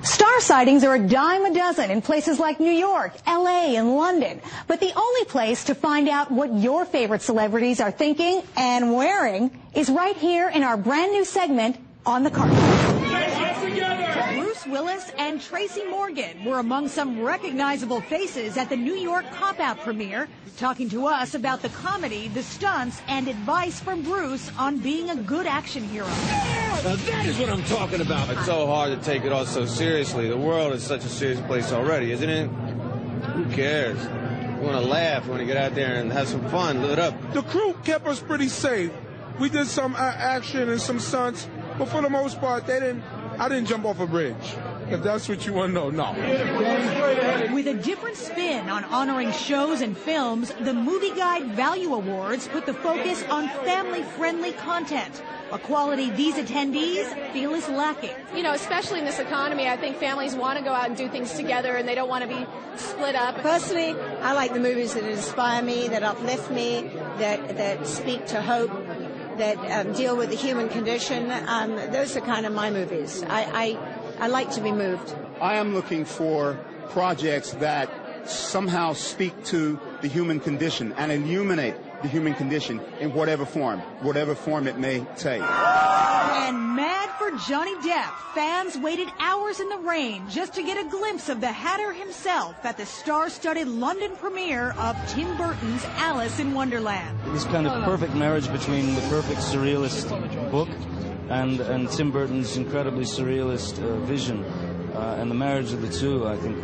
Star sightings are a dime a dozen in places like New York, L.A., and London. But the only place to find out what your favorite celebrities are thinking and wearing is right here in our brand new segment, On the Carpet. Bruce Willis and Tracy Morgan were among some recognizable faces at the New York Cop-Out premiere, talking to us about the comedy, the stunts, and advice from Bruce on being a good action hero. Now that is what I'm talking about. It's so hard to take it all so seriously. The world is such a serious place already, isn't it? Who cares? We want to laugh. We want to get out there and have some fun, live it up. The crew kept us pretty safe. We did some action and some stunts, but for the most part, I didn't jump off a bridge. If that's what you want to know, no. With a different spin on honoring shows and films, the Movie Guide Value Awards put the focus on family-friendly content, a quality these attendees feel is lacking. You know, especially in this economy, I think families want to go out and do things together and they don't want to be split up. Personally, I like the movies that inspire me, that uplift me, that speak to hope, that deal with the human condition. Those are kind of my movies. I like to be moved. I am looking for projects that somehow speak to the human condition and illuminate the human condition in whatever form it may take. And mad for Johnny Depp, fans waited hours in the rain just to get a glimpse of the Hatter himself at the star-studded London premiere of Tim Burton's Alice in Wonderland. This kind of perfect marriage between the perfect surrealist book and Tim Burton's incredibly surrealist vision, and the marriage of the two, I think,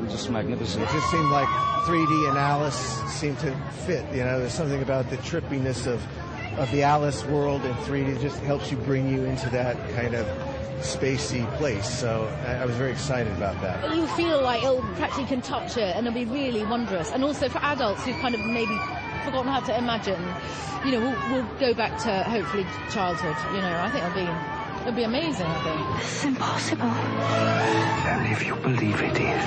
just magnificent. It just seemed like 3D and Alice seemed to fit. You know, there's something about the trippiness of the Alice world in 3D. It just helps you bring you into that kind of spacey place. So I was very excited about that. You feel like you practically can touch it, and it'll be really wondrous. And also for adults who've kind of maybe forgotten how to imagine, you know, we'll go back to hopefully childhood. You know, I think it'll be amazing. I think it's impossible. And if you believe it is.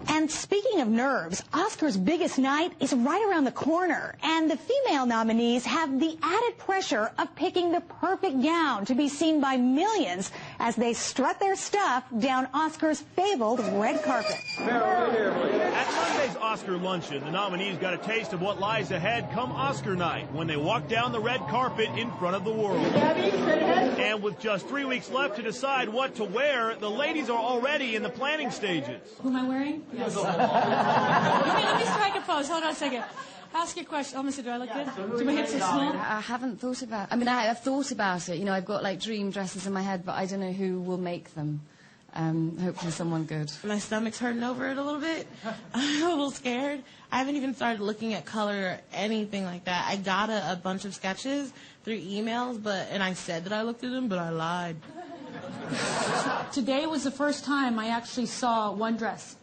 And speaking of nerves, Oscar's biggest night is right around the corner, and the female nominees have the added pressure of picking the perfect gown to be seen by millions as they strut their stuff down Oscar's fabled red carpet. At Monday's Oscar luncheon, the nominees got a taste of what lies ahead come Oscar night when they walk down the red carpet in front of the world. And with just 3 weeks left to decide what to wear, the ladies are already in the planning stages. Who am I wearing? Yes. let me strike a pose. Hold on a second. Ask your question. Oh, Mr. Do I look good? Do my hips are small? I haven't thought about it. I mean, I've thought about it. You know, I've got, like, dream dresses in my head, but I don't know who will make them. Hopefully someone good. My stomach's hurting over it a little bit. I'm a little scared. I haven't even started looking at color or anything like that. I got a bunch of sketches through emails, and I said that I looked at them, but I lied. Today was the first time I actually saw one dress.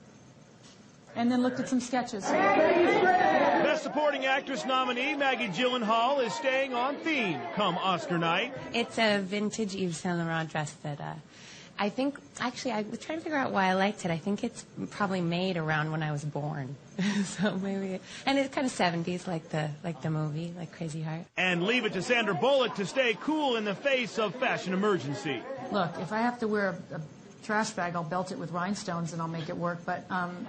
And then looked at some sketches. Best Supporting Actress nominee Maggie Gyllenhaal is staying on theme come Oscar night. It's a vintage Yves Saint Laurent dress that I think, actually, I was trying to figure out why I liked it. I think it's probably made around when I was born. So maybe, and it's kind of 70s like the movie, like Crazy Heart. And leave it to Sandra Bullock to stay cool in the face of fashion emergency. Look, if I have to wear a trash bag, I'll belt it with rhinestones and I'll make it work, but I'm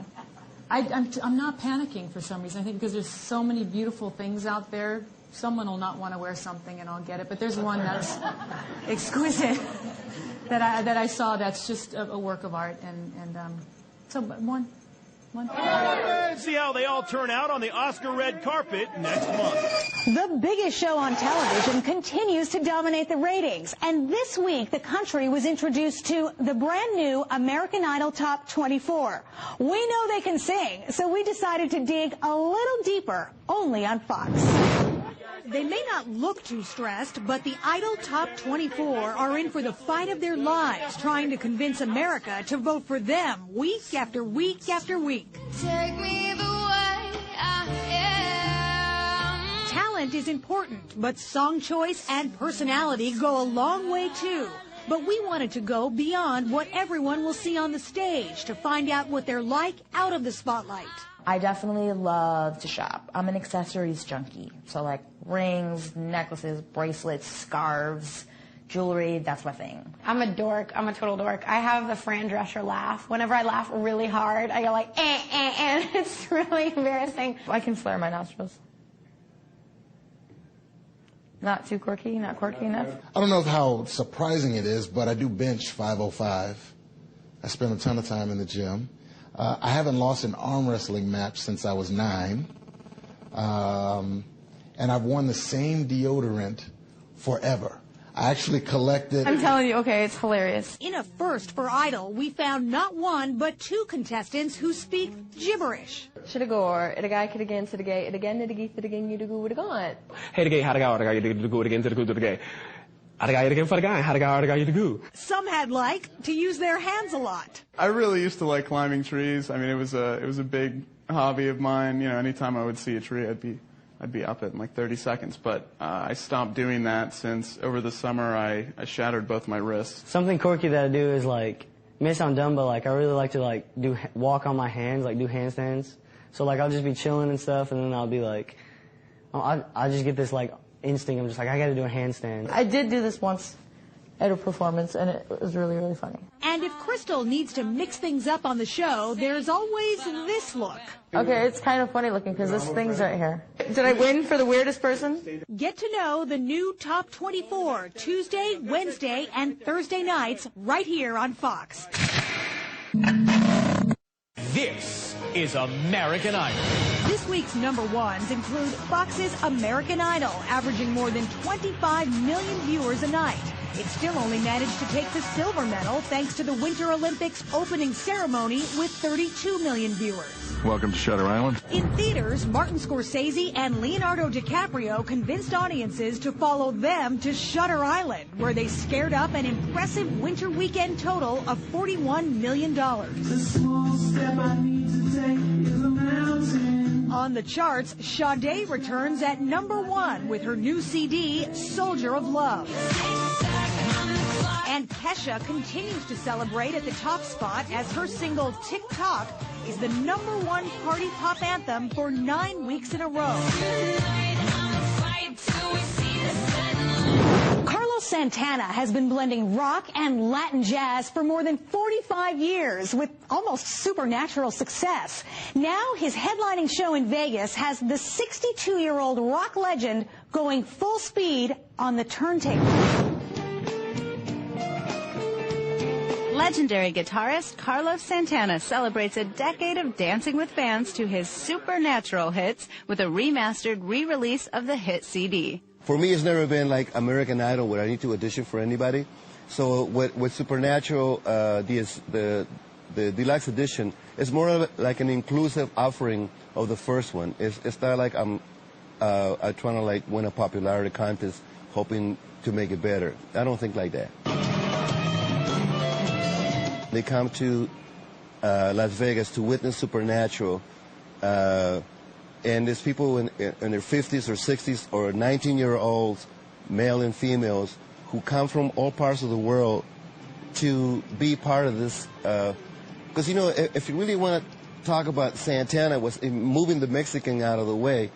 not panicking for some reason. I think because there's so many beautiful things out there, someone will not want to wear something and I'll get it. But there's one that's exquisite that I saw that's just a work of art. So one. See how they all turn out on the Oscar red carpet next month. The biggest show on television continues to dominate the ratings. And this week, the country was introduced to the brand new American Idol Top 24. We know they can sing, so we decided to dig a little deeper, only on Fox. They may not look too stressed, but the Idol Top 24 are in for the fight of their lives, trying to convince America to vote for them week after week after week. Take me the way I am. Talent is important, but song choice and personality go a long way too. But we wanted to go beyond what everyone will see on the stage to find out what they're like out of the spotlight. I definitely love to shop. I'm an accessories junkie. So like rings, necklaces, bracelets, scarves, jewelry, that's my thing. I'm a dork. I'm a total dork. I have the Fran Drescher laugh. Whenever I laugh really hard, I go like, and it's really embarrassing. I can flare my nostrils. Not too quirky, not quirky enough. I don't know how surprising it is, but I do bench 505. I spend a ton of time in the gym. I haven't lost an arm wrestling match since I was 9. And I've worn the same deodorant forever. I actually collected... I'm telling you, okay, it's hilarious. In a first for Idol, we found not one, but 2 contestants who speak gibberish. Shitagor, itagay, kitagay, sitagay, itagain, itagay, itagain, yudagu, itagon. Hey, itagay, hadaga, itagay, yudagu, itagain, itagagu, itagay. Itagay, itagain, fadagay, hadaga, itagay, yudagu. Some had to use their hands a lot. I really used to like climbing trees. I mean, it was a big hobby of mine. You know, anytime I would see a tree, I'd be up it in like 30 seconds. But I stopped doing that since over the summer I shattered both my wrists. Something quirky that I do is like, it may sound dumb, but like I really like to walk on my hands, like do handstands. So like I'll just be chilling and stuff, and then I'll be like, I just get this like instinct. I'm just like, I got to do a handstand. I did do this once at a performance, and it was really, really funny. And if Crystal needs to mix things up on the show, there's always this look. Okay, it's kind of funny looking because this thing's right here. Did I win for the weirdest person? Get to know the new Top 24 Tuesday, Wednesday, and Thursday nights right here on Fox. This is American Idol. This week's number ones include Fox's American Idol, averaging more than 25 million viewers a night. It still only managed to take the silver medal thanks to the Winter Olympics opening ceremony with 32 million viewers. Welcome to Shutter Island. In theaters, Martin Scorsese and Leonardo DiCaprio convinced audiences to follow them to Shutter Island, where they scared up an impressive winter weekend total of $41 million. The small step I need to take is a mountain. On the charts, Sade returns at number 1 with her new CD, Soldier of Love. And Kesha continues to celebrate at the top spot as her single TikTok is the number 1 party pop anthem for 9 weeks in a row. Carlos Santana has been blending rock and Latin jazz for more than 45 years with almost supernatural success. Now his headlining show in Vegas has the 62-year-old rock legend going full speed on the turntable. Legendary guitarist Carlos Santana celebrates a decade of dancing with fans to his supernatural hits with a remastered re-release of the hit CD. For me, it's never been like American Idol where I need to audition for anybody. So with Supernatural, the deluxe edition, it's more like an inclusive offering of the first one. It's not like I'm trying to like win a popularity contest hoping to make it better. I don't think like that. They come to Las Vegas to witness Supernatural, and there's people in their 50s or 60s or 19-year-olds, male and females, who come from all parts of the world to be part of this. Because, you know, if you really want to talk about Santana, was moving the Mexican out of the way,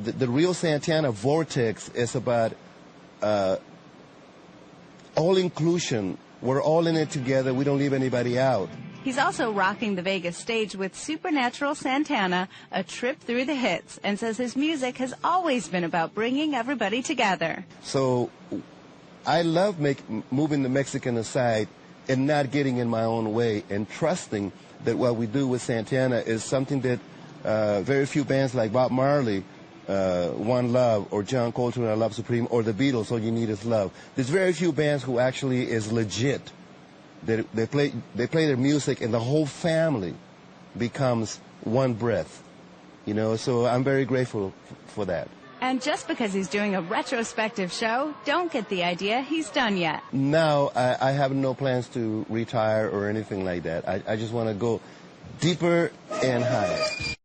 the real Santana vortex is about all inclusion. We're all in it together. We don't leave anybody out. He's also rocking the Vegas stage with Supernatural Santana, a trip through the hits, and says his music has always been about bringing everybody together. So I love moving the Mexican aside and not getting in my own way and trusting that what we do with Santana is something that very few bands like Bob Marley, One Love, or John Coltrane, I Love Supreme, or the Beatles, All You Need Is Love. There's very few bands who actually is legit. They play their music and the whole family becomes one breath. You know, so I'm very grateful for that. And just because he's doing a retrospective show, don't get the idea he's done yet. Now, I have no plans to retire or anything like that. I just want to go deeper and higher.